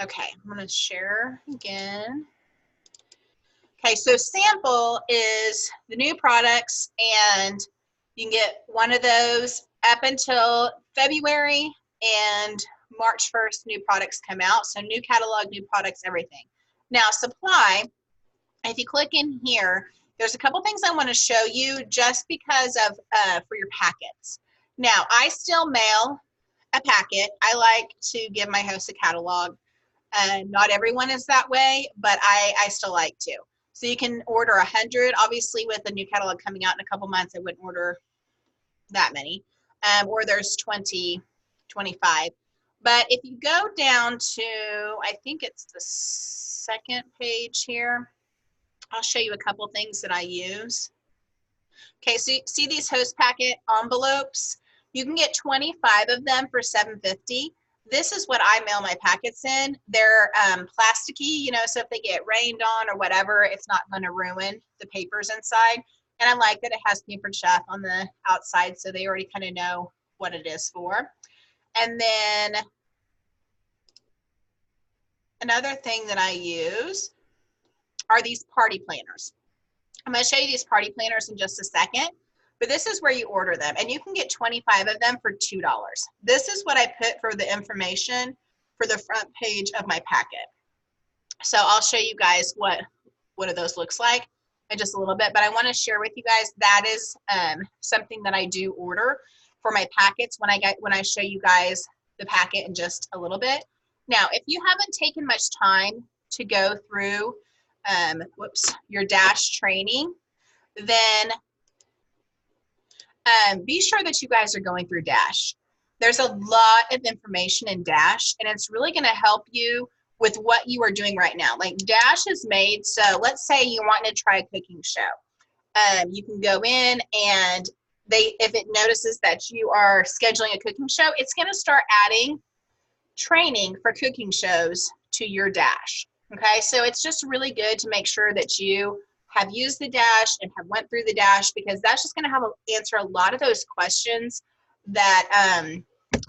Okay, I'm gonna share again. Okay, so sample is the new products, and you can get one of those up until February, and March 1st, new products come out. So new catalog, new products, everything. Now supply, if you click in here, there's a couple things I want to show you just because of for your packets. Now I still mail a packet. I like to give my hosts a catalog. Not everyone is that way, but I still like to. So you can order 100. Obviously, with the new catalog coming out in a couple months, I wouldn't order that many. Or there's 20, 25. But if you go down to, I think it's the second page here, I'll show you a couple things that I use. Okay, so you see these host packet envelopes? You can get 25 of them for $7.50. This is what I mail my packets in. They're plasticky, you know, so if they get rained on or whatever, it's not going to ruin the papers inside. And I like that it has Pampered Chef on the outside, so they already kind of know what it is for. And then another thing that I use are these party planners. I'm going to show you these party planners in just a second, but this is where you order them, and you can get 25 of them for $2. This is what I put for the information for the front page of my packet. So I'll show you guys what of those looks like in just a little bit, but I want to share with you guys that is something that I do order for my packets when I show you guys the packet in just a little bit. Now, if you haven't taken much time to go through your Dash training, then be sure that you guys are going through Dash. There's a lot of information in Dash, and it's really going to help you with what you are doing right now. Like Dash is made, so let's say you want to try a cooking show. You can go in, and if it notices that you are scheduling a cooking show, it's going to start adding training for cooking shows to your Dash. Okay, so it's just really good to make sure that you have used the Dash and have went through the Dash, because that's just going to answer a lot of those questions that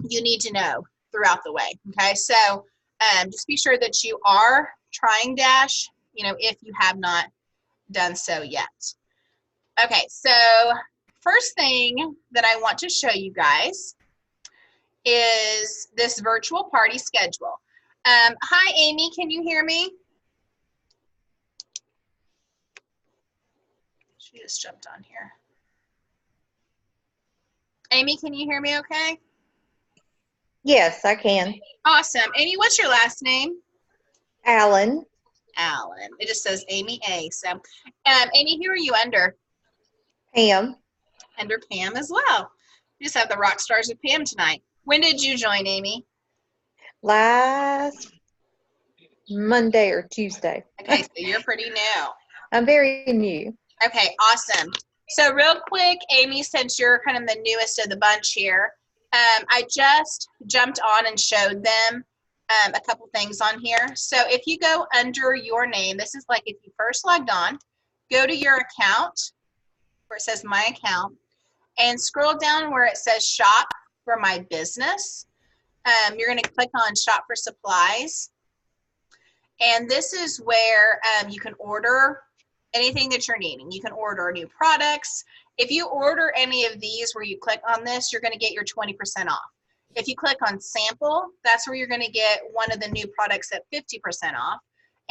you need to know throughout the way. Okay, so just be sure that you are trying Dash, you know, if you have not done so yet. Okay, so first thing that I want to show you guys is this virtual party schedule. Hi, Amy, can you hear me? She just jumped on here. Amy, can you hear me okay? Yes, I can. Awesome. Amy, what's your last name? Allen. Allen. It just says Amy A. So, Amy, who are you under? Pam. Under Pam as well. We just have the Rock Stars with Pam tonight. When did you join, Amy? Last Monday or Tuesday. Okay, so you're pretty new. I'm very new. Okay, awesome. So real quick, Amy, since you're kind of the newest of the bunch here, I just jumped on and showed them a couple things on here. So if you go under your name, this is like if you first logged on, go to your account where it says my account, and scroll down where it says shop for my business. You're going to click on shop for supplies. And this is where you can order anything that you're needing. You can order new products. If you order any of these where you click on this, you're going to get your 20% off. If you click on sample, that's where you're going to get one of the new products at 50% off.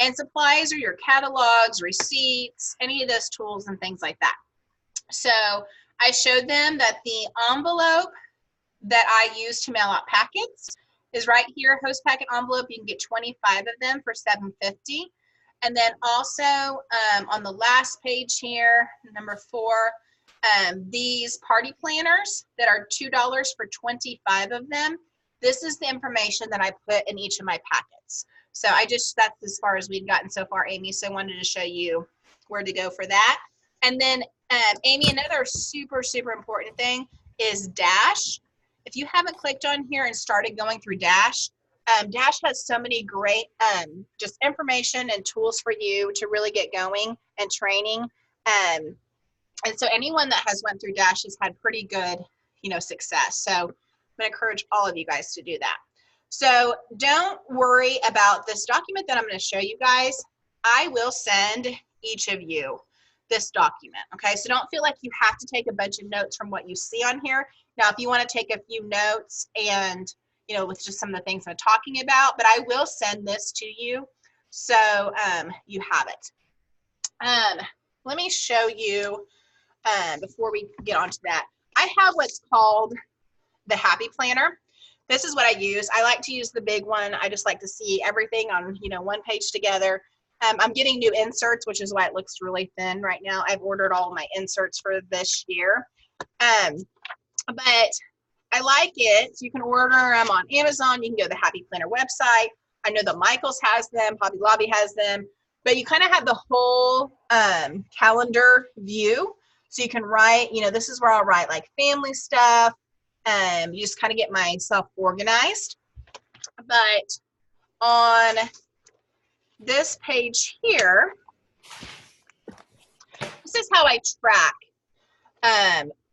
And supplies are your catalogs, receipts, any of those tools and things like that. So I showed them that the envelope that I use to mail out packets is right here, host packet envelope. You can get 25 of them for $7.50. And then also on the last page here, number 4, these party planners that are $2 for 25 of them. This is the information that I put in each of my packets. So that's as far as we've gotten so far, Amy. So I wanted to show you where to go for that. And then Amy, another super, super important thing is Dash. If you haven't clicked on here and started going through Dash, Dash has so many great just information and tools for you to really get going and training. And so anyone that has went through Dash has had pretty good, success. So I'm going to encourage all of you guys to do that. So don't worry about this document that I'm going to show you guys. I will send each of you this document, okay? So don't feel like you have to take a bunch of notes from what you see on here. Now, if you want to take a few notes and, you know, with just some of the things I'm talking about, but I will send this to you so you have it. Let me show you, before we get on to that, I have what's called the Happy Planner. This is what I use. I like to use the big one. I just like to see everything on, you know, one page together. I'm getting new inserts, which is why it looks really thin right now. I've ordered all my inserts for this year. But I like it. You can order them on Amazon. You can go to the Happy Planner website. I know that Michaels has them, Hobby Lobby has them, but you kind of have the whole calendar view. So you can write, you know, this is where I'll write like family stuff. You just kind of get myself organized. But on this page here, this is how I track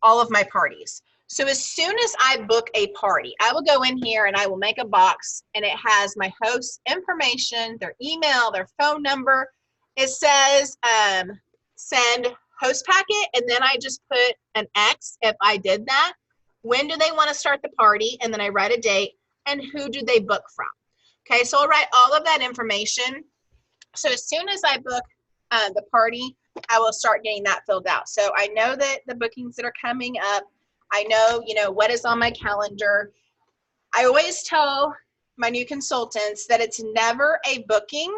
all of my parties. So as soon as I book a party, I will go in here and I will make a box, and it has my host's information, their email, their phone number. It says send host packet, and then I just put an X if I did that. When do they want to start the party? And then I write a date, and who do they book from? Okay, so I'll write all of that information. So as soon as I book the party, I will start getting that filled out. So I know that the bookings that are coming up, I know, you know, what is on my calendar. I always tell my new consultants that it's never a booking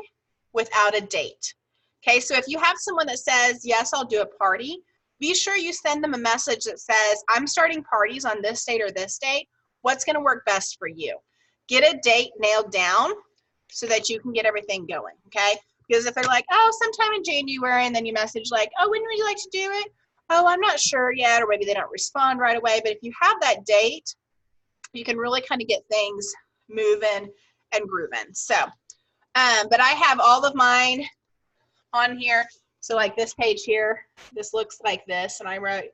without a date. Okay, so if you have someone that says, yes, I'll do a party, be sure you send them a message that says, I'm starting parties on this date or this date. What's going to work best for you? Get a date nailed down so that you can get everything going, okay? Because if they're like, oh, sometime in January, and then you message like, oh, when would you like to do it? Oh, I'm not sure yet, or maybe they don't respond right away. But if you have that date, you can really kind of get things moving and grooving. So, but I have all of mine on here. So like this page here, this looks like this, and I wrote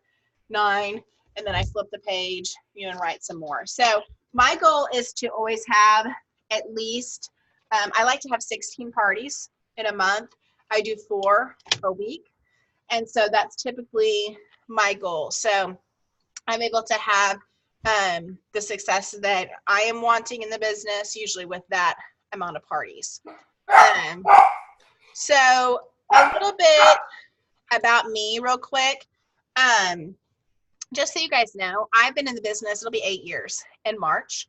9, and then I flip the page, you know, and write some more. So my goal is to always have at least, I like to have 16 parties in a month. I do 4 a week. And so that's typically my goal. So I'm able to have the success that I am wanting in the business, usually with that amount of parties. So a little bit about me real quick. Just so you guys know, I've been in the business, it'll be 8 years in March.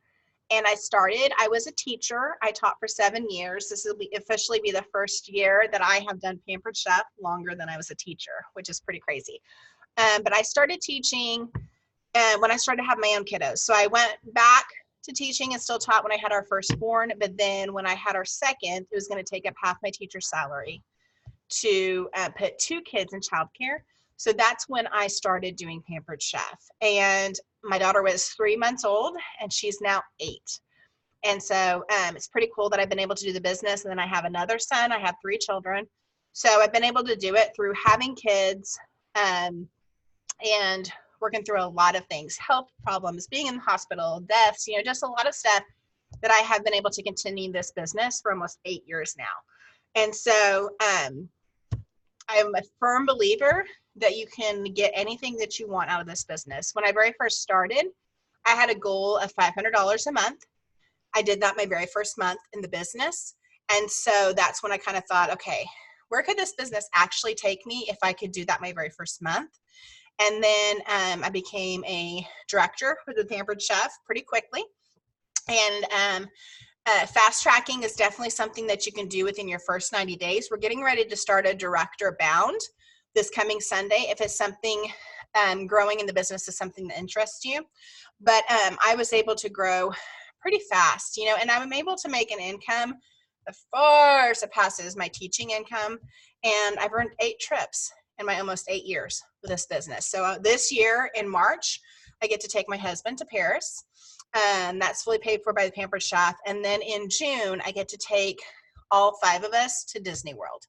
And I was a teacher. I taught for 7 years. This will officially be the first year that I have done Pampered Chef longer than I was a teacher, which is pretty crazy. But I started teaching when I started to have my own kiddos. So I went back to teaching and still taught when I had our firstborn. But then when I had our second, it was going to take up half my teacher's salary to put 2 kids in childcare. So that's when I started doing Pampered Chef. And my daughter was 3 months old, and she's now 8. And so it's pretty cool that I've been able to do the business. And then I have another son. I have 3 children. So I've been able to do it through having kids and working through a lot of things, health problems, being in the hospital, deaths, you know, just a lot of stuff that I have been able to continue this business for almost 8 years now. And so I'm a firm believer that you can get anything that you want out of this business. When I very first started, I had a goal of $500 a month. I did that my very first month in the business. And so that's when I kind of thought, okay, where could this business actually take me if I could do that my very first month? And then I became a director for the Pampered Chef pretty quickly. And fast tracking is definitely something that you can do within your first 90 days. We're getting ready to start a director bound this coming Sunday if it's something growing in the business is something that interests you. But I was able to grow pretty fast, you know, and I'm able to make an income that far surpasses my teaching income. And I've earned 8 trips in my almost 8 years with this business. So this year in March, I get to take my husband to Paris. That's fully paid for by the Pampered Chef. And then in June, I get to take all 5 of us to Disney World.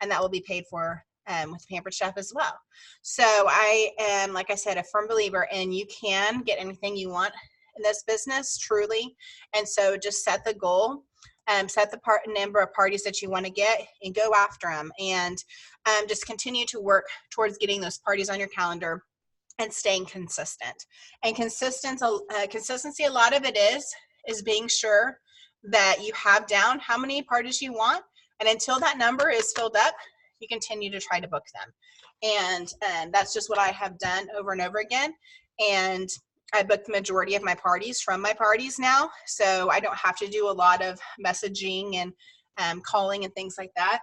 And that will be paid for with Pampered Chef as well. So I am, like I said, a firm believer in you can get anything you want in this business, truly. And so just set the goal, set the number of parties that you want to get and go after them. And just continue to work towards getting those parties on your calendar and staying consistent. And consistency, a lot of it is being sure that you have down how many parties you want. And until that number is filled up, you continue to try to book them. And that's just what I have done over and over again. And I book the majority of my parties from my parties now. So I don't have to do a lot of messaging and calling and things like that.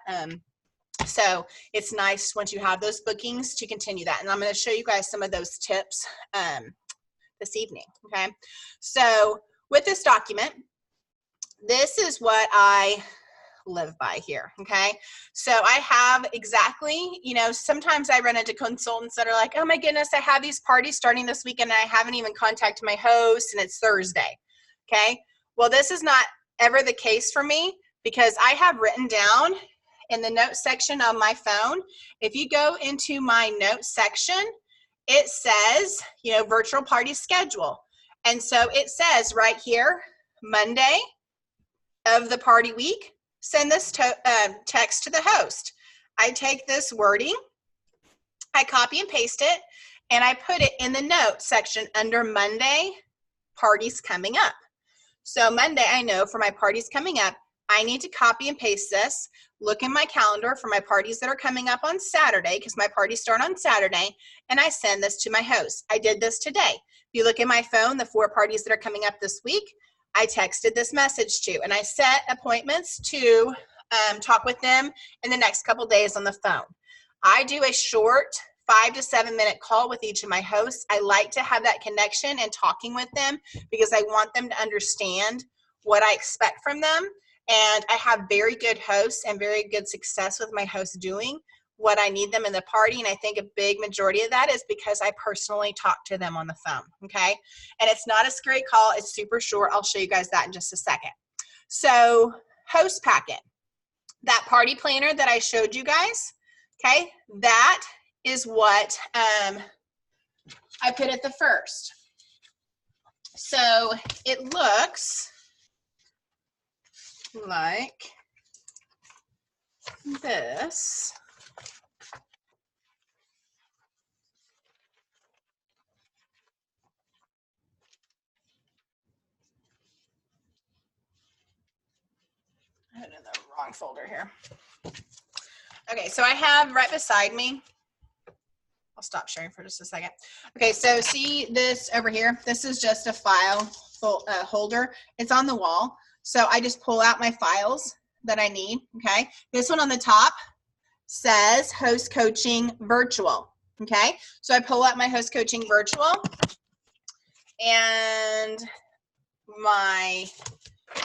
So it's nice once you have those bookings to continue that. And I'm going to show you guys some of those tips this evening. Okay. So with this document, this is what I live by here. Okay. So I have exactly, sometimes I run into consultants that are like, oh my goodness, I have these parties starting this weekend and I haven't even contacted my host and it's Thursday. Okay. Well, this is not ever the case for me because I have written down in the notes section on my phone. If you go into my notes section, it says, virtual party schedule. And so it says right here, Monday of the party week, send this text to the host. I take this wording, I copy and paste it, and I put it in the notes section under Monday parties coming up. So Monday, I know for my parties coming up, I need to copy and paste this, look in my calendar for my parties that are coming up on Saturday, because my parties start on Saturday, and I send this to my host. I did this today. If you look at my phone, the 4 parties that are coming up this week, I texted this message to, and I set appointments to talk with them in the next couple days on the phone. I do a short 5 to 7 minute call with each of my hosts. I like to have that connection and talking with them because I want them to understand what I expect from them. And I have very good hosts and very good success with my hosts doing what I need them in the party. And I think a big majority of that is because I personally talk to them on the phone. Okay. And it's not a scary call. It's super short. I'll show you guys that in just a second. So host packet, that party planner that I showed you guys. Okay. That is what I put at the first. So it looks like this. I had it in the wrong folder here. Okay, so I have right beside me, I'll stop sharing for just a second. Okay, so see this over here? This is just a file holder. It's on the wall. So I just pull out my files that I need, okay? This one on the top says Host Coaching Virtual, okay? So I pull out my Host Coaching Virtual, and my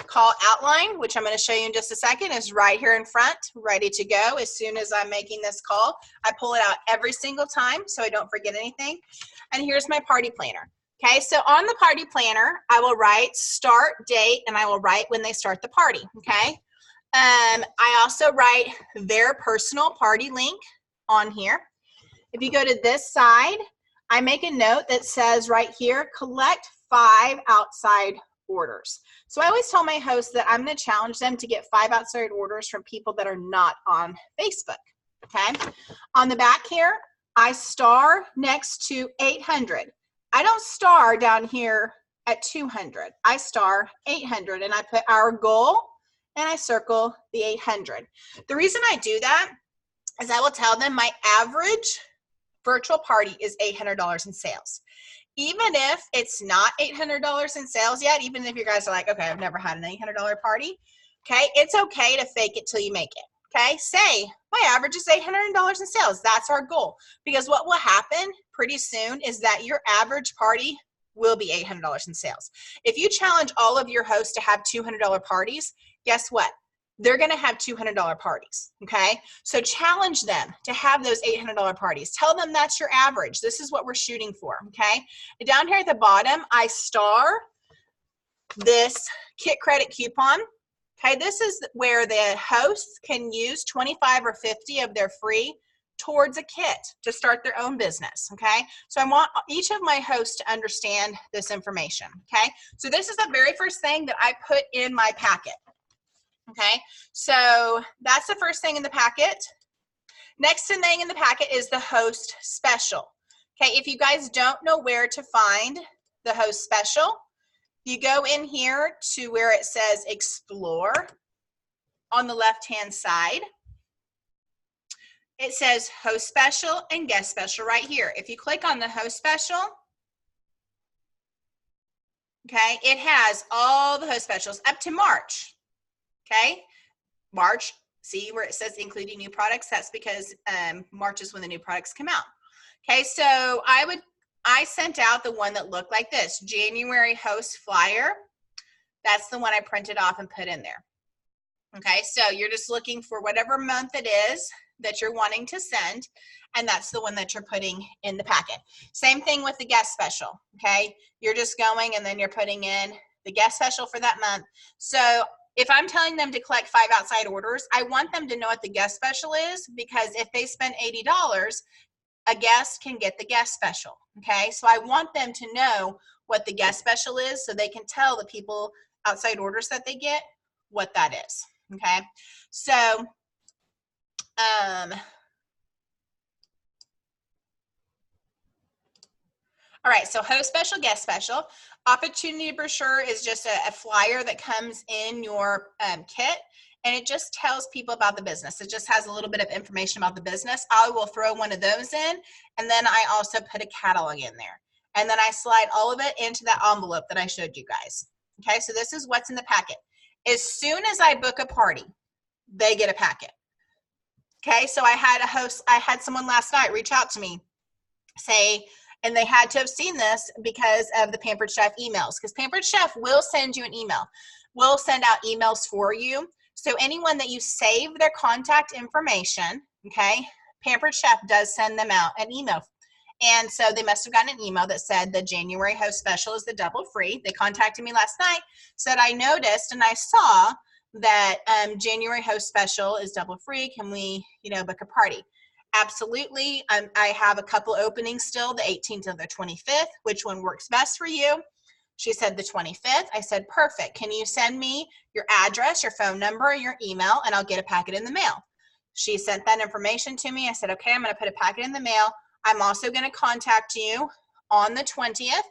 call outline, which I'm going to show you in just a second, is right here in front, ready to go. As soon as I'm making this call, I pull it out every single time so I don't forget anything. And here's my party planner. Okay, so on the party planner, I will write start date and I will write when they start the party. Okay, I also write their personal party link on here. If you go to this side, I make a note that says right here, collect 5 outside orders. So I always tell my hosts that I'm going to challenge them to get 5 outside orders from people that are not on Facebook. Okay. On the back here, I star next to 800. I don't star down here at 200. I star 800 and I put our goal and I circle the 800. The reason I do that is I will tell them my average virtual party is $800 in sales. Even if it's not $800 in sales yet, even if you guys are like, okay, I've never had an $800 party, okay, it's okay to fake it till you make it, okay? Say, my average is $800 in sales. That's our goal. Because what will happen pretty soon is that your average party will be $800 in sales. If you challenge all of your hosts to have $200 parties, guess what? They're going to have $200 parties, okay? So challenge them to have those $800 parties. Tell them that's your average. This is what we're shooting for, okay? And down here at the bottom, I star this Kit Credit coupon, okay? This is where the hosts can use 25 or 50 of their free towards a kit to start their own business, okay? So I want each of my hosts to understand this information, okay? So this is the very first thing that I put in my packet, okay? So that's the first thing in the packet. Next thing in the packet is the host special. Okay, if you guys don't know where to find the host special, you go in here to where it says explore on the left-hand side. It says host special and guest special right here. If you click on the host special, okay, it has all the host specials up to March, okay? March, see where it says including new products? That's because March is when the new products come out. Okay, so I sent out the one that looked like this, January host flyer. That's the one I printed off and put in there. Okay, so you're just looking for whatever month it is that you're wanting to send, and that's the one that you're putting in the packet. Same thing with the guest special, okay? You're just going and then you're putting in the guest special for that month. So if I'm telling them to collect 5 outside orders, I want them to know what the guest special is, because if they spend $80, a guest can get the guest special, okay? So I want them to know what the guest special is so they can tell the people outside orders that they get what that is, okay? So, all right, so host special, guest special. Opportunity brochure is just a flyer that comes in your kit, and it just tells people about the business. It just has a little bit of information about the business. I will throw one of those in, and then I also put a catalog in there. And then I slide all of it into that envelope that I showed you guys. Okay, so this is what's in the packet. As soon as I book a party, they get a packet. Okay, so I had someone last night reach out to me, say, and they had to have seen this because of the Pampered Chef emails, because Pampered Chef will send you an email. We'll send out emails for you. So anyone that you save their contact information, okay, Pampered Chef does send them out an email. And so they must have gotten an email that said the January host special is the double free. They contacted me last night, said I noticed and I saw that January host special is double free. Can we, book a party? Absolutely. I have a couple openings still, the 18th and the 25th. Which one works best for you? She said the 25th. I said, perfect. Can you send me your address, your phone number, your email, and I'll get a packet in the mail. She sent that information to me. I said, okay, I'm going to put a packet in the mail. I'm also going to contact you on the 20th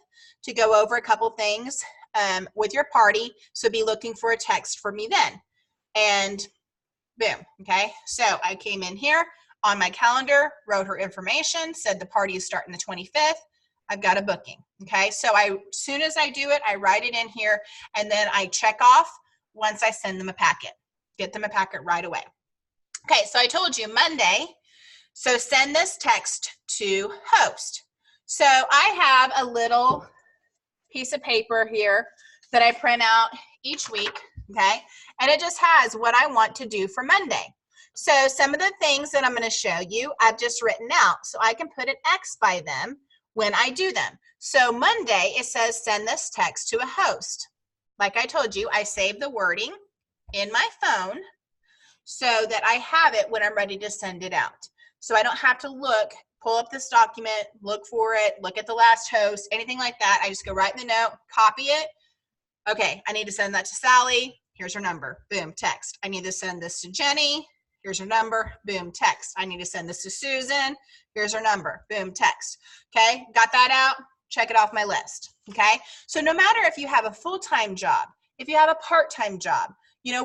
to go over a couple things with your party. So be looking for a text from me then. And boom. Okay. So I came in here on my calendar, wrote her information, said the party is starting the 25th. I've got a booking. Okay. So as soon as I do it, I write it in here and then I check off once I send them a packet, get them a packet right away. Okay. So I told you Monday. So send this text to host. So I have a little piece of paper here that I print out each week, okay? And it just has what I want to do for Monday. So some of the things that I'm going to show you, I've just written out so I can put an X by them when I do them. So Monday, it says send this text to a host. Like I told you, I save the wording in my phone so that I have it when I'm ready to send it out. So I don't have to pull up this document, look for it, look at the last host, anything like that. I just go right in the note, copy it. Okay, I need to send that to Sally. Here's her number. Boom, text. I need to send this to Jenny. Here's her number. Boom, text. I need to send this to Susan. Here's her number. Boom, text. Okay, got that out. Check it off my list. Okay, so no matter if you have a full-time job, if you have a part-time job,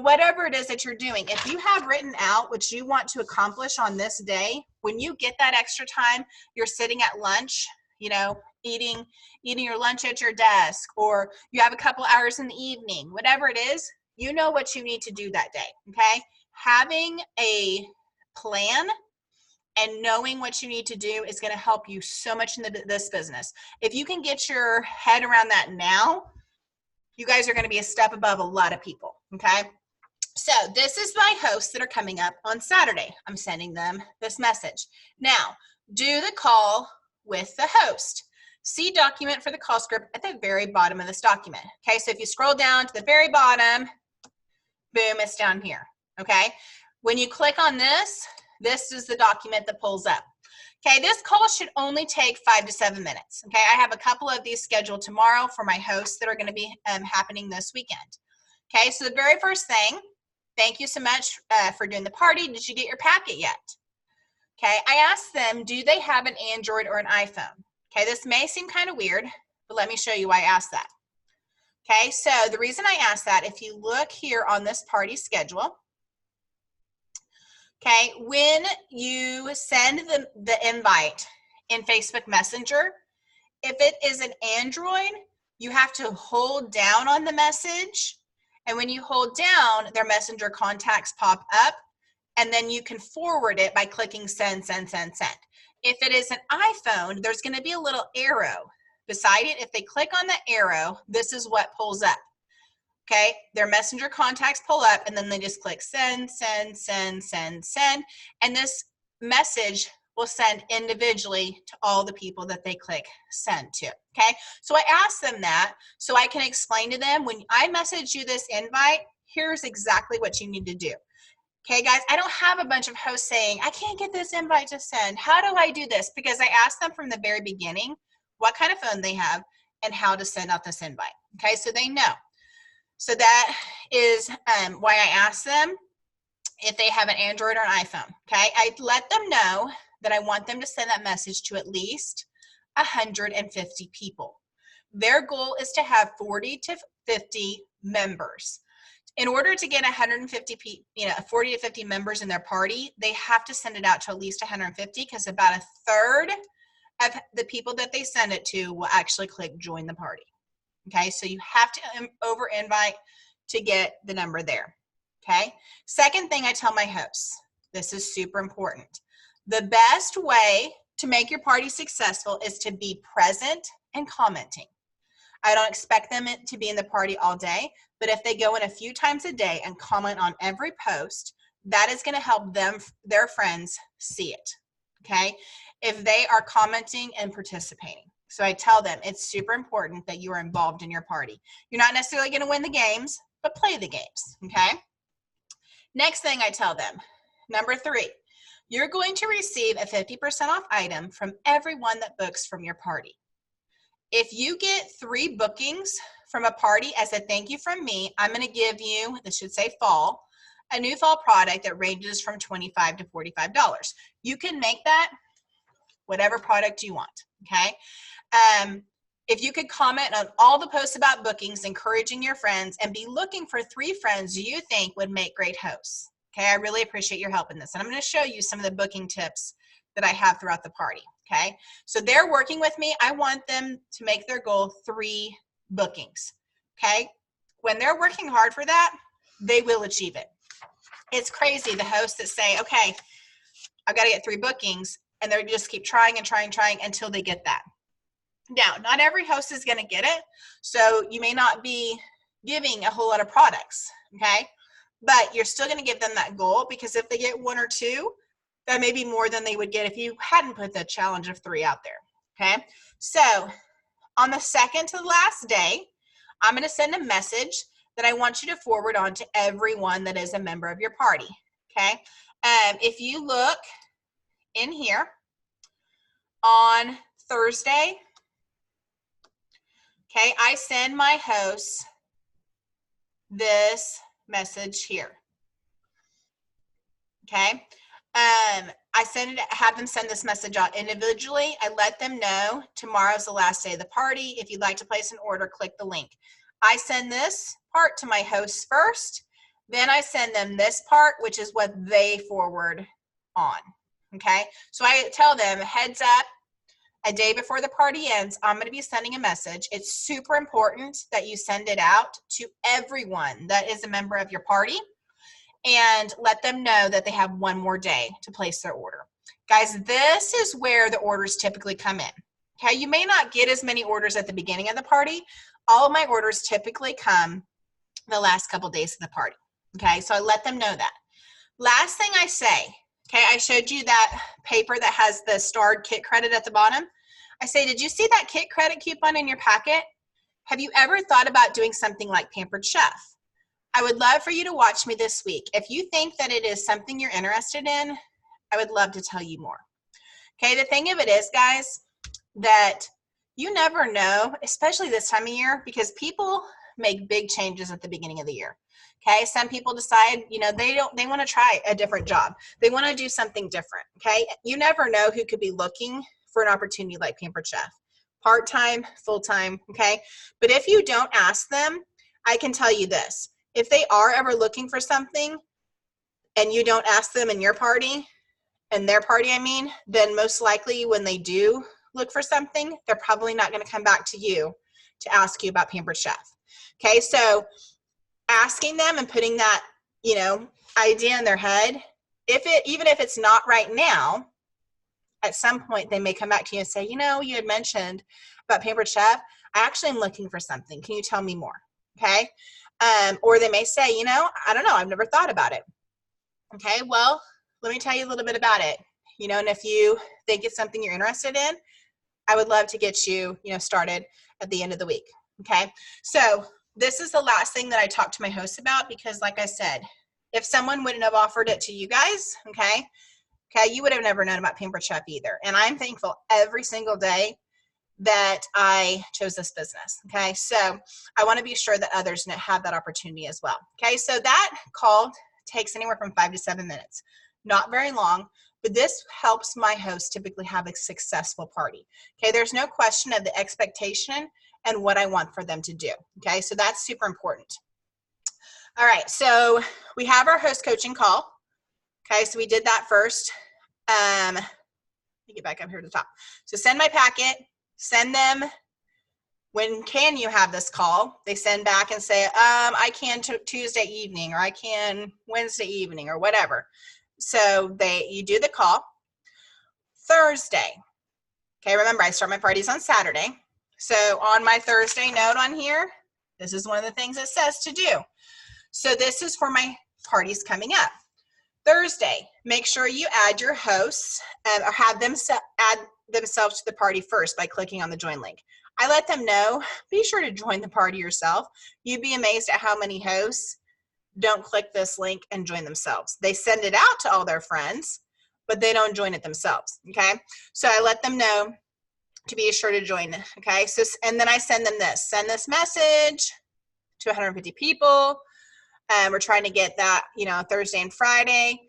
whatever it is that you're doing, if you have written out what you want to accomplish on this day, when you get that extra time, you're sitting at lunch, eating your lunch at your desk, or you have a couple hours in the evening, whatever it is, you know what you need to do that day, okay? Having a plan and knowing what you need to do is going to help you so much in this business. If you can get your head around that now, you guys are going to be a step above a lot of people, okay? So this is my hosts that are coming up on Saturday. I'm sending them this message. Now, do the call with the host. See document for the call script at the very bottom of this document. Okay, so if you scroll down to the very bottom, boom, it's down here, okay? When you click on this This is the document that pulls up. Okay, this call should only take 5 to 7 minutes. Okay, I have a couple of these scheduled tomorrow for my hosts that are going to be happening this weekend. Okay, so the very first thing, thank you so much for doing the party. Did you get your packet yet? Okay, I asked them, do they have an Android or an iPhone? Okay, this may seem kind of weird, but let me show you why I asked that. Okay, so the reason I asked that, if you look here on this party schedule, okay, when you send the invite in Facebook Messenger, if it is an Android, you have to hold down on the message. And when you hold down, their messenger contacts pop up, and then you can forward it by clicking send, send, send, send. If it is an iPhone, there's going to be a little arrow beside it. If they click on the arrow, this is what pulls up. Okay, their messenger contacts pull up, and then they just click send, send, send, send, send, and this message will send individually to all the people that they click send to. Okay, so I asked them that so I can explain to them, when I message you this invite, here's exactly what you need to do. Okay, guys, I don't have a bunch of hosts saying, I can't get this invite to send. How do I do this? Because I asked them from the very beginning what kind of phone they have and how to send out this invite. Okay, so they know. So that is why I asked them if they have an Android or an iPhone. Okay, I let them know that I want them to send that message to at least 150 people. Their goal is to have 40 to 50 members. In order to get 150, 40 to 50 members in their party, they have to send it out to at least 150, because about a third of the people that they send it to will actually click join the party. Okay, so you have to over invite to get the number there. Okay, second thing I tell my hosts, this is super important. The best way to make your party successful is to be present and commenting. I don't expect them to be in the party all day, but if they go in a few times a day and comment on every post, that is going to help them, their friends, see it. Okay, if they are commenting and participating. So I tell them it's super important that you are involved in your party. You're not necessarily going to win the games, but play the games, okay? Next thing I tell them, number 3, you're going to receive a 50% off item from everyone that books from your party. If you get 3 bookings from a party as a thank you from me, I'm going to give you, this should say fall, a new fall product that ranges from $25 to $45. You can make that whatever product you want, okay? If you could comment on all the posts about bookings, encouraging your friends, and be looking for 3 friends you think would make great hosts. Okay, I really appreciate your help in this. And I'm going to show you some of the booking tips that I have throughout the party. Okay, so they're working with me. I want them to make their goal 3 bookings. Okay, when they're working hard for that, they will achieve it. It's crazy, the hosts that say, okay, I've got to get 3 bookings, and they just keep trying and trying until they get that. Now, not every host is going to get it, so you may not be giving a whole lot of products, okay? But you're still going to give them that goal, because if they get 1 or 2, that may be more than they would get if you hadn't put the challenge of 3 out there, okay? So on the second to the last day, I'm going to send a message that I want you to forward on to everyone that is a member of your party, okay? If you look in here on Thursday, okay, I send my hosts this message here. Okay, have them send this message out individually. I let them know tomorrow's the last day of the party. If you'd like to place an order, click the link. I send this part to my hosts first, then I send them this part, which is what they forward on. Okay, so I tell them, heads up, a day before the party ends, I'm going to be sending a message. It's super important that you send it out to everyone that is a member of your party, and let them know that they have 1 more day to place their order. Guys, this is where the orders typically come in. Okay, you may not get as many orders at the beginning of the party. All of my orders typically come the last couple days of the party. Okay, so I let them know that. Last thing I say, okay, I showed you that paper that has the starred kit credit at the bottom. I say, did you see that kit credit coupon in your packet? Have you ever thought about doing something like Pampered Chef? I would love for you to watch me this week. If you think that it is something you're interested in, I would love to tell you more. Okay, the thing of it is, guys, that you never know, especially this time of year, because people make big changes at the beginning of the year. Okay, some people decide, you know, they want to try a different job. They want to do something different. Okay, you never know who could be looking for an opportunity like Pampered Chef, part-time, full-time. Okay, but if you don't ask them, I can tell you this: if they are ever looking for something and you don't ask them in your party, and their party, I mean, then most likely when they do look for something, they're probably not going to come back to you to ask you about Pampered Chef. Okay, so asking them and putting that, you know, idea in their head, even if it's not right now, at some point they may come back to you and say, you know, you had mentioned about Pampered Chef. I actually am looking for something. Can you tell me more? Okay, or they may say, you know, I don't know, I've never thought about it. Okay, well, let me tell you a little bit about it. You know, and if you think it's something you're interested in, I would love to get you, you know, started at the end of the week. Okay, so this is the last thing that I talked to my hosts about, because like I said, if someone wouldn't have offered it to you guys, okay, you would have never known about Pampered Chef either. And I'm thankful every single day that I chose this business. Okay, so I want to be sure that others have that opportunity as well. Okay, so that call takes anywhere from 5 to 7 minutes. Not very long, but this helps my host typically have a successful party. Okay, there's no question of the expectation and what I want for them to do. Okay, so that's super important. All right, so we have our host coaching call. Okay, so we did that first. Let me get back up here to the top. So send my packet, send them, when can you have this call? They send back and say, I can Tuesday evening, or I can Wednesday evening, or whatever. So you do the call. Thursday. Okay, remember I start my parties on Saturday. So on my Thursday note on here, this is one of the things it says to do. So this is for my parties coming up. Thursday, make sure you add your hosts or have them add themselves to the party first by clicking on the join link. I let them know, be sure to join the party yourself. You'd be amazed at how many hosts don't click this link and join themselves. They send it out to all their friends, but they don't join it themselves, okay? So I let them know to be sure to join, okay? So, and then I send them this. Send this message to 150 people. We're trying to get that, you know, Thursday and Friday.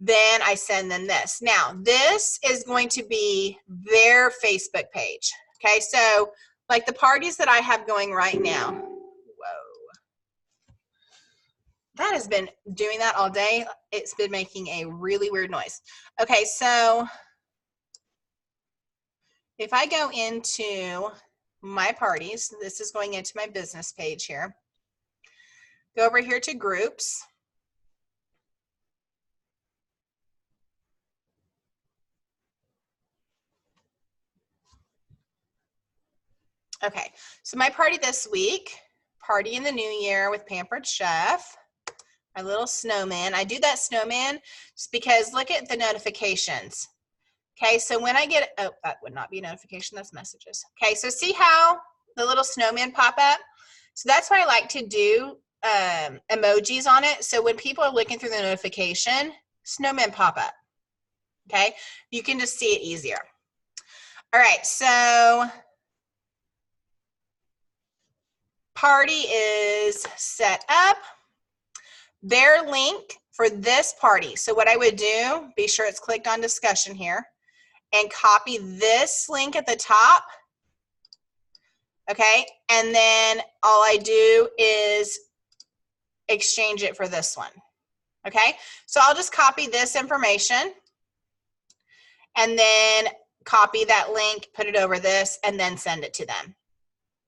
Then I send them this. Now, this is going to be their Facebook page, okay? So, like the parties that I have going right now, that has been doing that all day. It's been making a really weird noise. Okay, so if I go into my parties, this is going into my business page here. Go over here to groups. Okay, so my party this week, Party in the New Year with Pampered Chef. My little snowman. I do that snowman just because look at the notifications. Okay, so when I get, oh, that would not be a notification, that's messages. Okay, so see how the little snowman pop up? So that's why I like to do emojis on it. So when people are looking through the notification, snowman pop up. Okay, you can just see it easier. All right, so party is set up. Their link for this party. So what I would do, be sure it's clicked on discussion here, and copy this link at the top. Okay, and then all I do is exchange it for this one. Okay, so I'll just copy this information and then copy that link, put it over this, and then send it to them.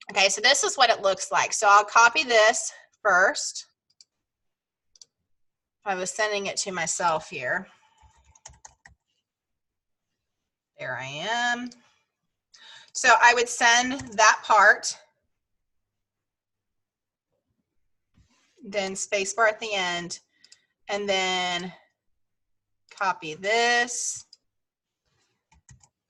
Okay, so this is what it looks like. So I'll copy this first. I was sending it to myself here. There I am. So I would send that part, then spacebar at the end, and then copy this,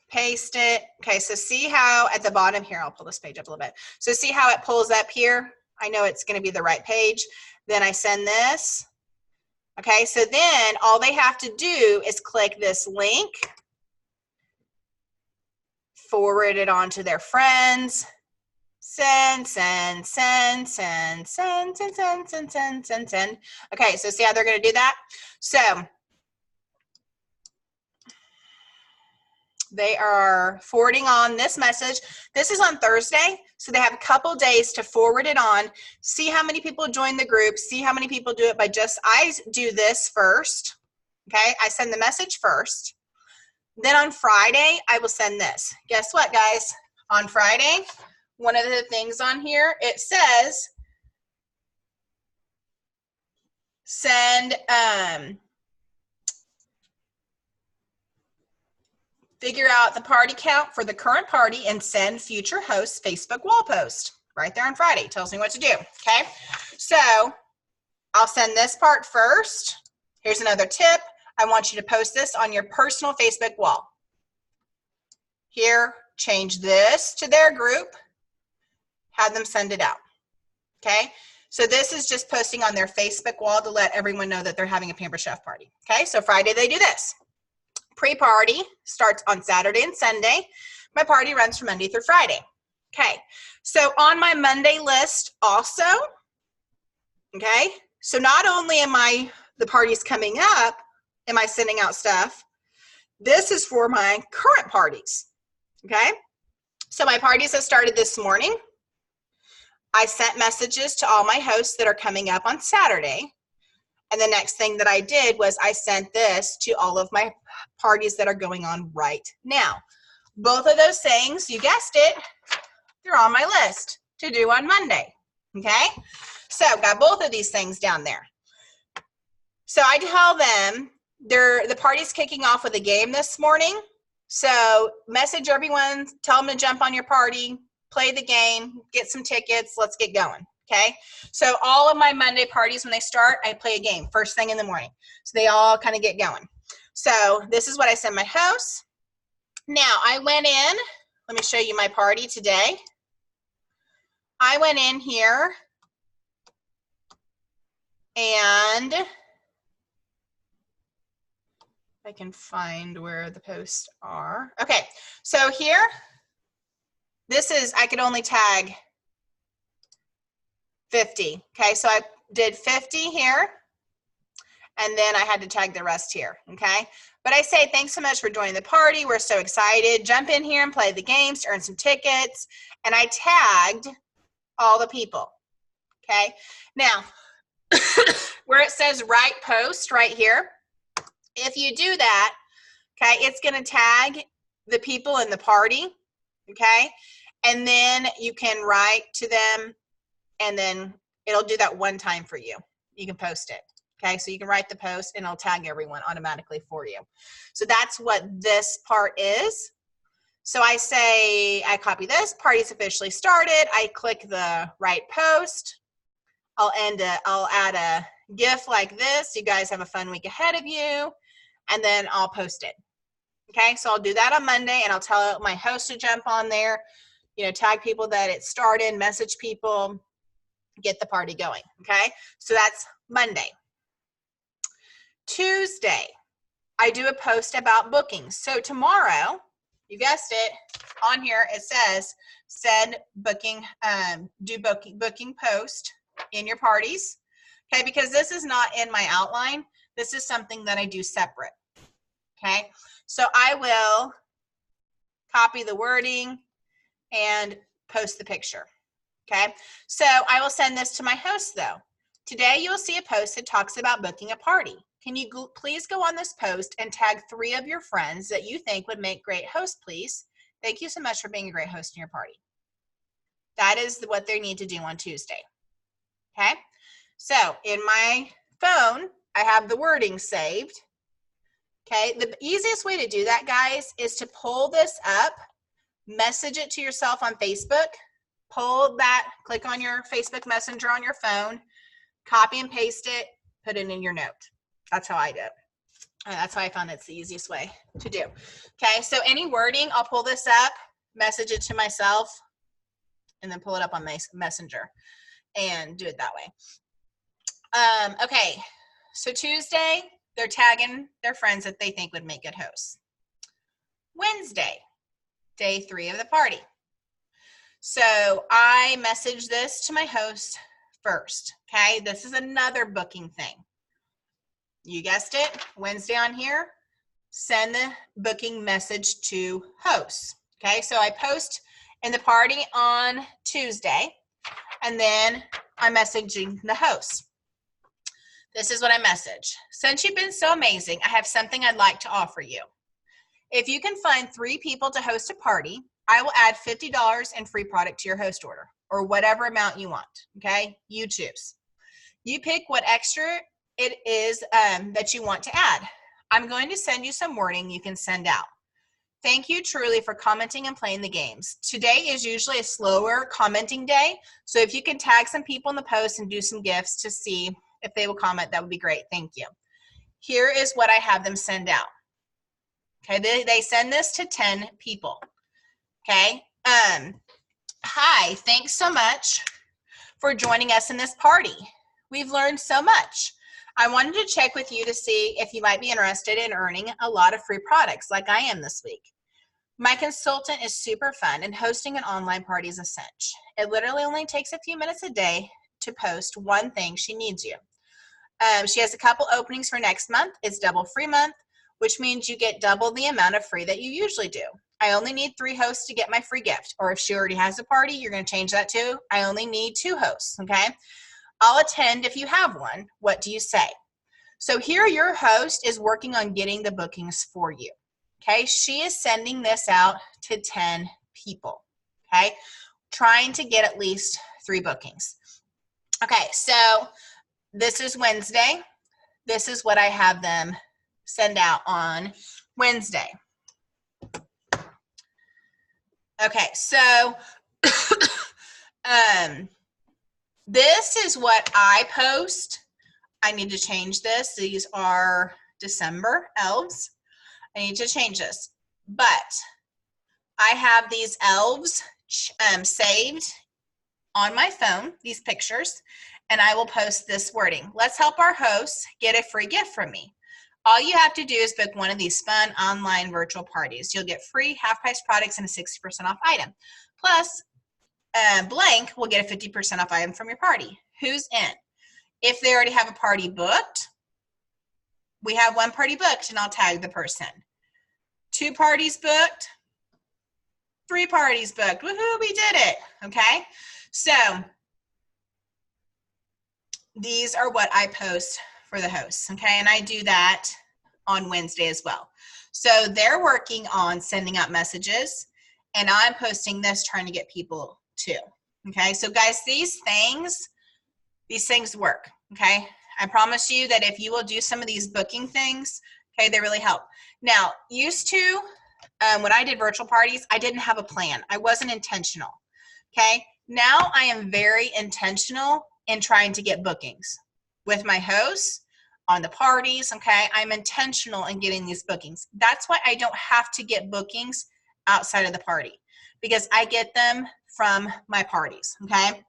paste it. Okay, so see how at the bottom here, I'll pull this page up a little bit. So see how it pulls up here? I know it's going to be the right page. Then I send this. Okay, so then all they have to do is click this link, forward it on to their friends, send, send, send, send, send, send, send, send, send, send, send. Okay, so see how they're going to do that? So they are forwarding on this message. This is on Thursday, so they have a couple days to forward it on, see how many people join the group, see how many people do it by just, I do this first, okay? I send the message first. Then on Friday, I will send this. Guess what, guys? On Friday, one of the things on here, it says, send, figure out the party count for the current party and send future hosts Facebook wall post. Right there on Friday. Tells me what to do, okay? So I'll send this part first. Here's another tip. I want you to post this on your personal Facebook wall. Here, change this to their group. Have them send it out, okay? So this is just posting on their Facebook wall to let everyone know that they're having a Pampered Chef party, okay? So Friday they do this. Pre-party starts on Saturday and Sunday. My party runs from Monday through Friday. Okay, so on my Monday list also, okay, so not only am I, the party's coming up, am I sending out stuff, this is for my current parties, okay? So my parties have started this morning. I sent messages to all my hosts that are coming up on Saturday. And the next thing that I did was I sent this to all of my parties that are going on right now. Both of those things, you guessed it, they're on my list to do on Monday, okay? So I've got both of these things down there. So I tell them, the party's kicking off with a game this morning. So message everyone, tell them to jump on your party, play the game, get some tickets, let's get going. Okay, so all of my Monday parties, when they start, I play a game first thing in the morning. So they all kind of get going. So this is what I send my hosts. Now I went in, let me show you my party today. I went in here and I can find where the posts are. Okay, so here, this is, I could only tag 50. Okay, so I did 50 here, and then I had to tag the rest here, okay? But I say, thanks so much for joining the party. We're so excited. Jump in here and play the games to earn some tickets. And I tagged all the people, okay? Now, where it says write post right here, if you do that, okay, it's gonna tag the people in the party, okay? And then you can write to them, and then it'll do that one time for you. You can post it, okay? So you can write the post and it'll tag everyone automatically for you. So that's what this part is. So I say, I copy this, party's officially started. I click the write post. I'll add a GIF like this. You guys have a fun week ahead of you. And then I'll post it. Okay, so I'll do that on Monday, and I'll tell my host to jump on there, you know, tag people that it started, message people, get the party going. Okay, so that's Monday. Tuesday, I do a post about bookings. So tomorrow, you guessed it, on here it says send booking, do booking post in your parties. Okay, because this is not in my outline. This is something that I do separate. Okay, so I will copy the wording and post the picture. Okay, so I will send this to my host though. Today you will see a post that talks about booking a party. Can you please go on this post and tag 3 of your friends that you think would make great hosts, please? Thank you so much for being a great host in your party. That is what they need to do on Tuesday. Okay, so in my phone, I have the wording saved. Okay, the easiest way to do that, guys, is to pull this up, message it to yourself on Facebook, pull that, click on your Facebook Messenger on your phone, copy and paste it, put it in your note. That's how I do it. That's how I found it's the easiest way to do. Okay, so any wording, I'll pull this up, message it to myself, and then pull it up on my Messenger and do it that way. Okay, So Tuesday, they're tagging their friends that they think would make good hosts. Wednesday, day 3 of the party. So I message this to my host first, okay? This is another booking thing. You guessed it, Wednesday on here, send the booking message to hosts, okay? So I post in the party on Tuesday, and then I'm messaging the hosts. This is what I message. Since you've been so amazing, I have something I'd like to offer you. If you can find 3 people to host a party, I will add $50 in free product to your host order, or whatever amount you want, okay? You choose. You pick what extra it is that you want to add. I'm going to send you some wording you can send out. Thank you truly for commenting and playing the games. Today is usually a slower commenting day, so if you can tag some people in the post and do some gifts to see if they will comment, that would be great. Thank you. Here is what I have them send out. Okay, they send this to 10 people. Okay, hi, thanks so much for joining us in this party. We've learned so much. I wanted to check with you to see if you might be interested in earning a lot of free products like I am this week. My consultant is super fun, and hosting an online party is a cinch. It literally only takes a few minutes a day to post one thing she needs you. She has a couple openings for next month. It's double free month, which means you get double the amount of free that you usually do. I only need 3 hosts to get my free gift. Or if she already has a party, you're going to change that too. I only need 2 hosts, okay? I'll attend if you have one. What do you say? So here your host is working on getting the bookings for you, okay? She is sending this out to 10 people, okay? Trying to get at least 3 bookings. Okay, so this is Wednesday. This is what I have them send out on Wednesday. Okay, so this is what I post. I need to change this. These are December elves. I need to change this. But I have these elves saved on my phone, these pictures, and I will post this wording. Let's help our hosts get a free gift from me. All you have to do is book one of these fun online virtual parties. You'll get free half-price products and a 60% off item. Plus, blank will get a 50% off item from your party. Who's in? If they already have a party booked, we have 1 party booked, and I'll tag the person. 2 parties booked, 3 parties booked. Woohoo, we did it, okay? So these are what I post for the hosts, okay? And I do that on Wednesday as well. So they're working on sending out messages, and I'm posting this trying to get people too, okay? So guys, these things work, okay? I promise you that if you will do some of these booking things, okay, they really help. Now, used to, when I did virtual parties, I didn't have a plan. I wasn't intentional, okay? Now I am very intentional in trying to get bookings with my hosts on the parties, okay? I'm intentional in getting these bookings. That's why I don't have to get bookings outside of the party, because I get them from my parties, okay?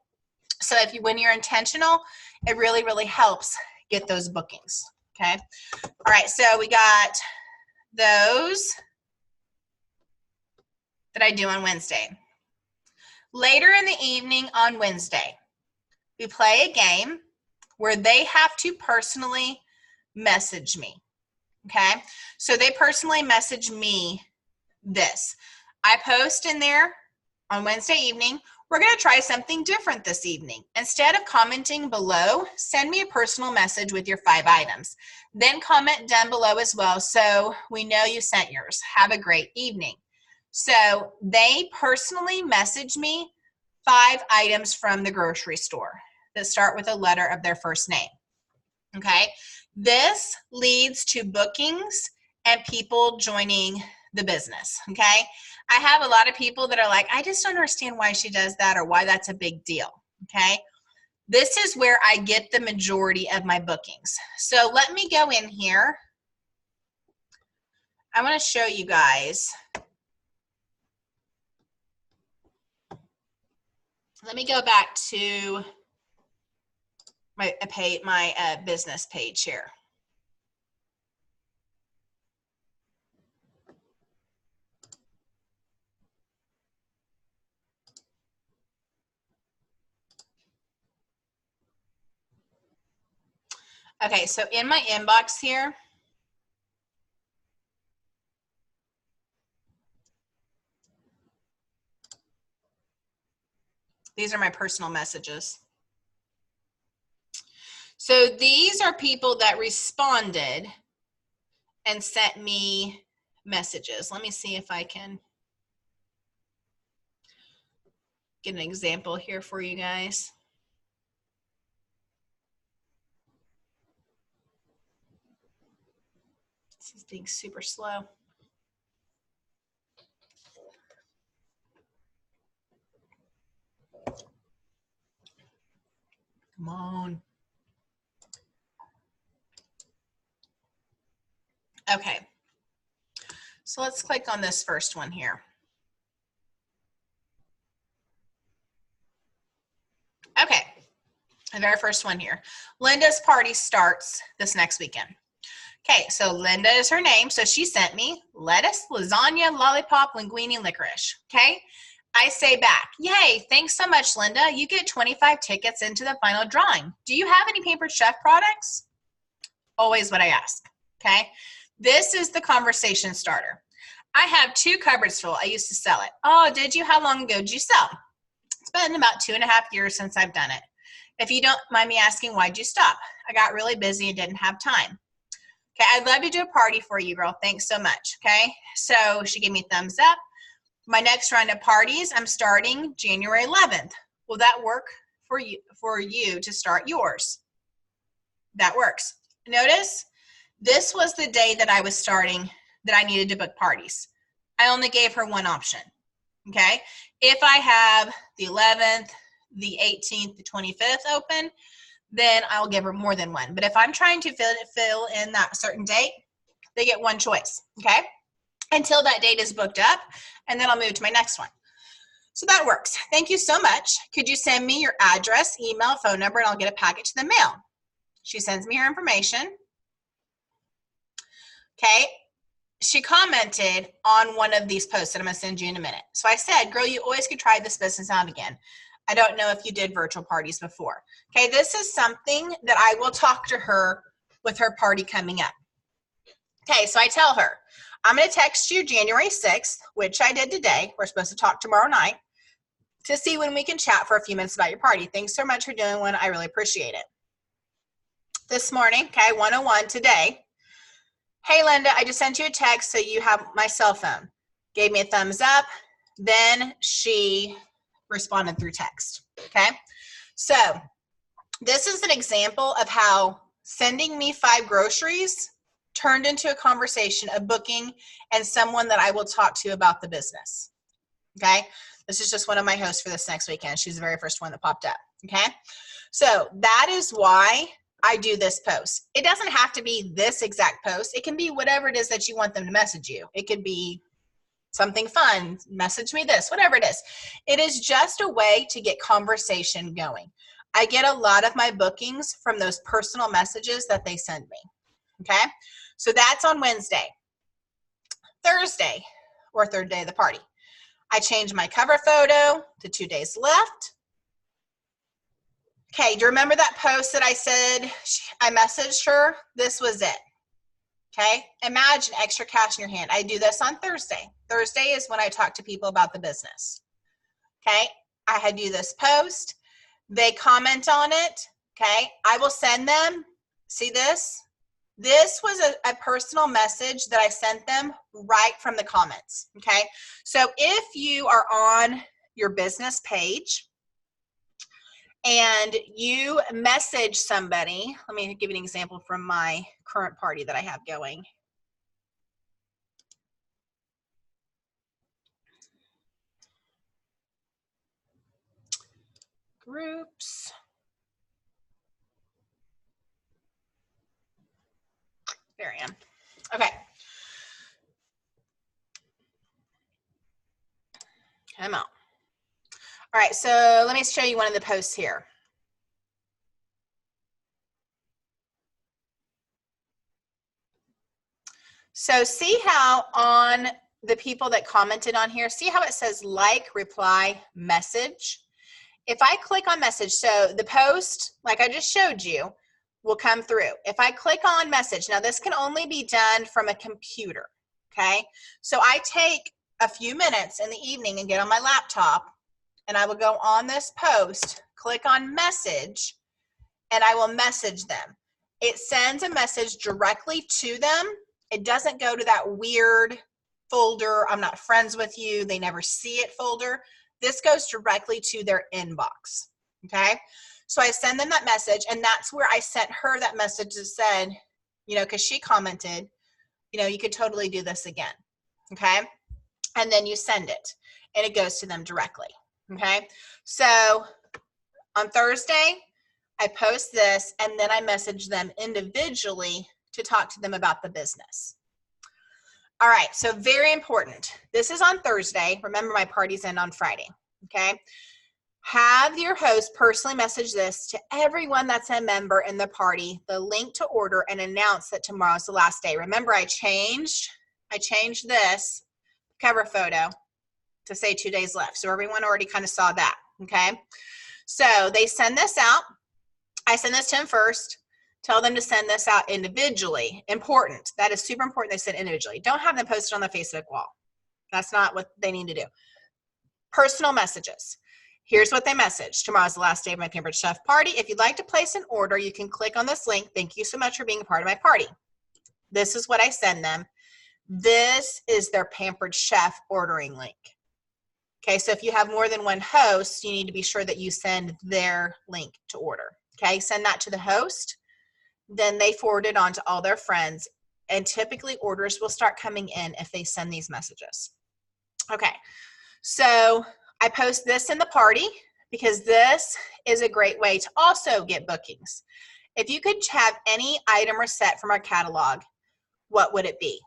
So when you're intentional, it really, really helps get those bookings, okay? All right, so we got those that I do on Wednesday. Later in the evening on Wednesday, we play a game where they have to personally message me, okay? So they personally message me this. I post in there on Wednesday evening, we're going to try something different this evening. Instead of commenting below, send me a personal message with your 5 items. Then comment down below as well so we know you sent yours. Have a great evening. So they personally message me 5 items from the grocery store that start with a letter of their first name, okay? This leads to bookings and people joining the business, okay? I have a lot of people that are like, I just don't understand why she does that or why that's a big deal, okay? This is where I get the majority of my bookings. So let me go in here. I want to show you guys. Let me go back to my business page here. Okay, so in my inbox here, these are my personal messages. So these are people that responded and sent me messages. Let me see if I can get an example here for you guys. This is being super slow. Come on. Okay. So let's click on this first one here. Okay. The very first one here. Linda's party starts this next weekend. Okay, so Linda is her name. So she sent me lettuce, lasagna, lollipop, linguine, licorice. Okay. I say back, yay, thanks so much, Linda. You get 25 tickets into the final drawing. Do you have any Pampered Chef products? Always what I ask, okay? This is the conversation starter. I have 2 cupboards full. I used to sell it. Oh, did you? How long ago did you sell? It's been about 2.5 years since I've done it. If you don't mind me asking, why'd you stop? I got really busy and didn't have time. Okay, I'd love to do a party for you, girl. Thanks so much, okay? So she gave me a thumbs up. My next round of parties, I'm starting January 11th. Will that work for you to start yours? That works. Notice, this was the day that I was starting, that I needed to book parties. I only gave her one option, okay? If I have the 11th, the 18th, the 25th open, then I'll give her more than one. But if I'm trying to fill in that certain date, they get one choice, okay? Until that date is booked up, and then I'll move to my next one. So that works. Thank you so much. Could you send me your address, email, phone number, and I'll get a packet to the mail. She sends me her information. Okay. She commented on one of these posts that I'm going to send you in a minute. So I said, girl, you always could try this business out again. I don't know if you did virtual parties before. Okay, this is something that I will talk to her with her party coming up. Okay, so I tell her, I'm going to text you January 6th, which I did today. We're supposed to talk tomorrow night to see when we can chat for a few minutes about your party. Thanks so much for doing one. I really appreciate it. This morning, okay, 101 today. Hey, Linda, I just sent you a text so you have my cell phone. Gave me a thumbs up. Then she responded through text, okay? So this is an example of how sending me 5 groceries turned into a conversation, a booking, and someone that I will talk to about the business, okay? This is just one of my hosts for this next weekend. She's the very first one that popped up, okay? So that is why I do this post. It doesn't have to be this exact post. It can be whatever it is that you want them to message you. It could be something fun, message me this, whatever it is. It is just a way to get conversation going. I get a lot of my bookings from those personal messages that they send me, okay? So that's on Wednesday. Thursday, or third day of the party, I changed my cover photo to 2 days left. Okay, do you remember that post that I said I messaged her? This was it. Okay, imagine extra cash in your hand. I do this on Thursday. Thursday is when I talk to people about the business. Okay, I do this post. They comment on it. Okay, I will send them. See this? This was a personal message that I sent them right from the comments. Okay, so if you are on your business page and you message somebody, let me give you an example from my current party that I have going. Groups. There I am. Okay. Come on. All right, so let me show you one of the posts here. So see how on the people that commented on here, see how it says like, reply, message? If I click on message, so the post, like I just showed you, will come through. If I click on message, now this can only be done from a computer, okay? So I take a few minutes in the evening and get on my laptop, and I will go on this post, click on message, and I will message them. It sends a message directly to them. It doesn't go to that weird folder, I'm not friends with you, they never see it folder. This goes directly to their inbox, okay? So I send them that message, and that's where I sent her that message that said, you know, because she commented, you know, you could totally do this again, okay? And then you send it, and it goes to them directly, okay? So on Thursday, I post this, and then I message them individually to talk to them about the business. All right, so very important. This is on Thursday. Remember, my party's end on Friday, okay? Have your host personally message this to everyone that's a member in the party, the link to order, and announce that tomorrow's the last day. Remember, I changed this cover photo to say 2 days left. So everyone already kind of saw that, okay? So they send this out. I send this to them first. Tell them to send this out individually. Important. That is super important they send individually. Don't have them posted on the Facebook wall. That's not what they need to do. Personal messages. Here's what they message. Tomorrow's the last day of my Pampered Chef party. If you'd like to place an order, you can click on this link. Thank you so much for being a part of my party. This is what I send them. This is their Pampered Chef ordering link. Okay, so if you have more than one host, you need to be sure that you send their link to order. Okay, send that to the host. Then they forward it on to all their friends. And typically orders will start coming in if they send these messages. Okay, so I post this in the party because this is a great way to also get bookings. If you could have any item or set from our catalog, what would it be?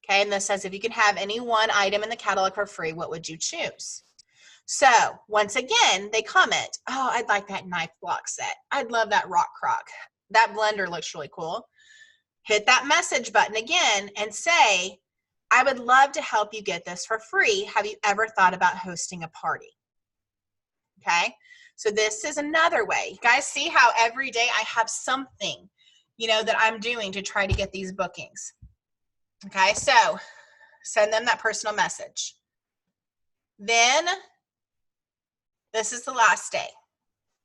Okay, and this says if you could have any one item in the catalog for free, what would you choose? So once again, they comment, oh, I'd like that knife block set. I'd love that rock crock. That blender looks really cool. Hit that message button again and say, I would love to help you get this for free. Have you ever thought about hosting a party? Okay, so this is another way. You guys see how every day I have something, you know, that I'm doing to try to get these bookings. Okay, so send them that personal message. Then this is the last day,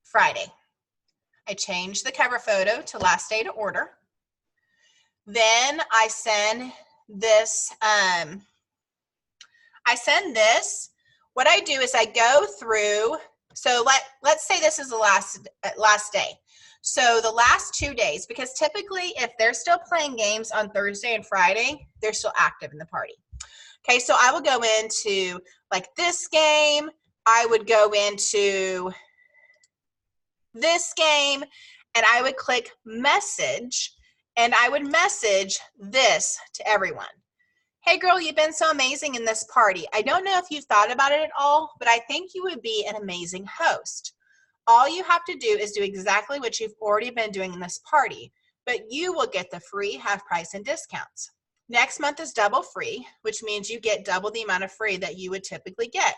Friday. I change the cover photo to last day to order. Then I send this, what I do is I go through, so let's say this is the last day. So the last 2 days, because typically if they're still playing games on Thursday and Friday, they're still active in the party. Okay, so I will go into like this game, I would go into this game, and I would click message, and I would message this to everyone. Hey girl, you've been so amazing in this party. I don't know if you've thought about it at all, but I think you would be an amazing host. All you have to do is do exactly what you've already been doing in this party, but you will get the free half price and discounts. Next month is double free, which means you get double the amount of free that you would typically get.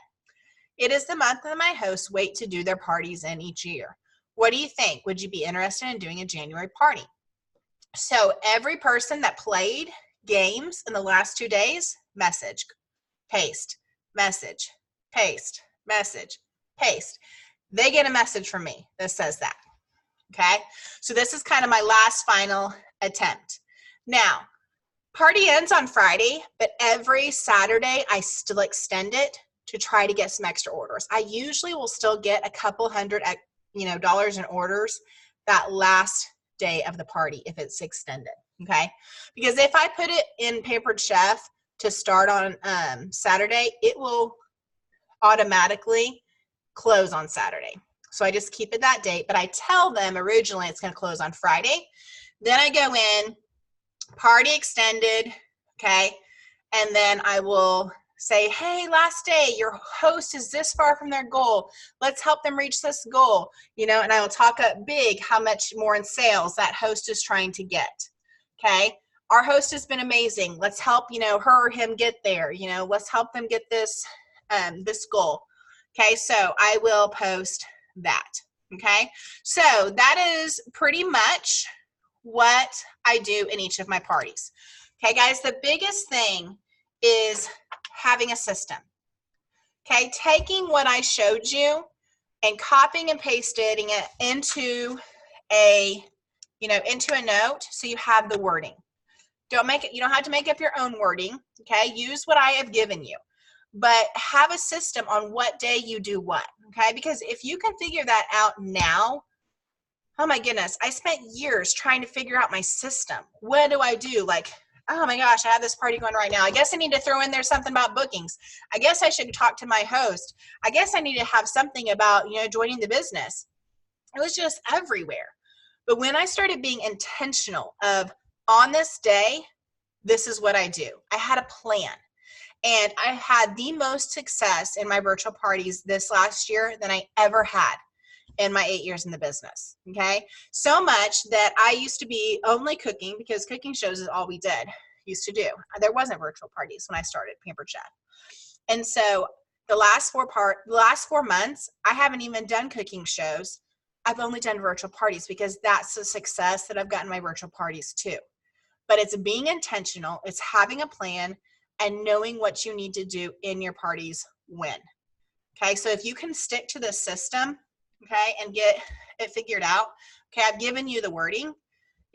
It is the month that my hosts wait to do their parties in each year. What do you think? Would you be interested in doing a January party? So every person that played games in the last 2 days, message, paste, message, paste, message, paste. They get a message from me that says that, okay? So this is kind of my last final attempt. Now, party ends on Friday, but every Saturday I still extend it to try to get some extra orders. I usually will still get a couple hundred, dollars in orders that last day of the party if it's extended, okay? Because if I put it in Pampered Chef to start on Saturday, it will automatically close on Saturday. So I just keep it that date, but I tell them originally it's going to close on Friday. Then I go in, party extended, okay? And then I will say, hey, last day, your host is this far from their goal. Let's help them reach this goal, and I will talk up big how much more in sales that host is trying to get, okay? Our host has been amazing. Let's help, her or him get there. Let's help them get this, this goal. Okay, so I will post that, Okay, so that is pretty much what I do in each of my parties. Okay, guys, the biggest thing is having a system. Okay, taking what I showed you and copying and pasting it into a, into a note so you have the wording. Don't make it, you don't have to make up your own wording. Okay, use what I have given you, but have a system on what day you do what. Okay, because if you can figure that out now, oh my goodness, I spent years trying to figure out my system. What do I do? Like, oh my gosh, I have this party going right now. I guess I need to throw in there something about bookings. I guess I should talk to my host. I guess I need to have something about, joining the business. It was just everywhere. But when I started being intentional of, on this day, this is what I do. I had a plan. And I had the most success in my virtual parties this last year than I ever had in my 8 years in the business. Okay, so much that I used to be only cooking, because cooking shows is all we used to do. There wasn't virtual parties when I started Pampered Chef. And so the last 4 months, I haven't even done cooking shows. I've only done virtual parties, because that's the success that I've gotten my virtual parties too. But it's being intentional, it's having a plan, and knowing what you need to do in your parties when. Okay, so if you can stick to the system, okay, and get it figured out, okay, I've given you the wording,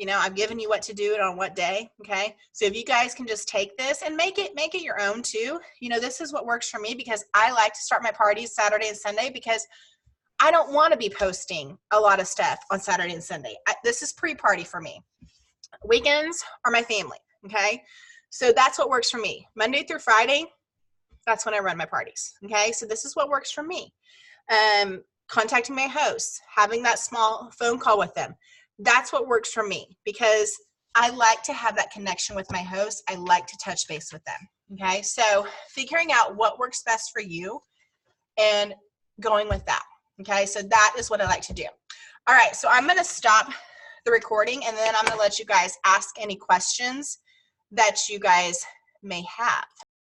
I've given you what to do it on what day, okay, so if you guys can just take this and make it your own too. This is what works for me, because I like to start my parties Saturday and Sunday, because I don't want to be posting a lot of stuff on Saturday and Sunday. This is pre-party for me. Weekends are my family, okay, so that's what works for me. Monday through Friday, that's when I run my parties, okay, so this is what works for me. Contacting my hosts, having that small phone call with them, that's what works for me, because I like to have that connection with my hosts. I like to touch base with them. Okay, so figuring out what works best for you and going with that. Okay, so that is what I like to do. All right, so I'm going to stop the recording, and then I'm going to let you guys ask any questions that you guys may have.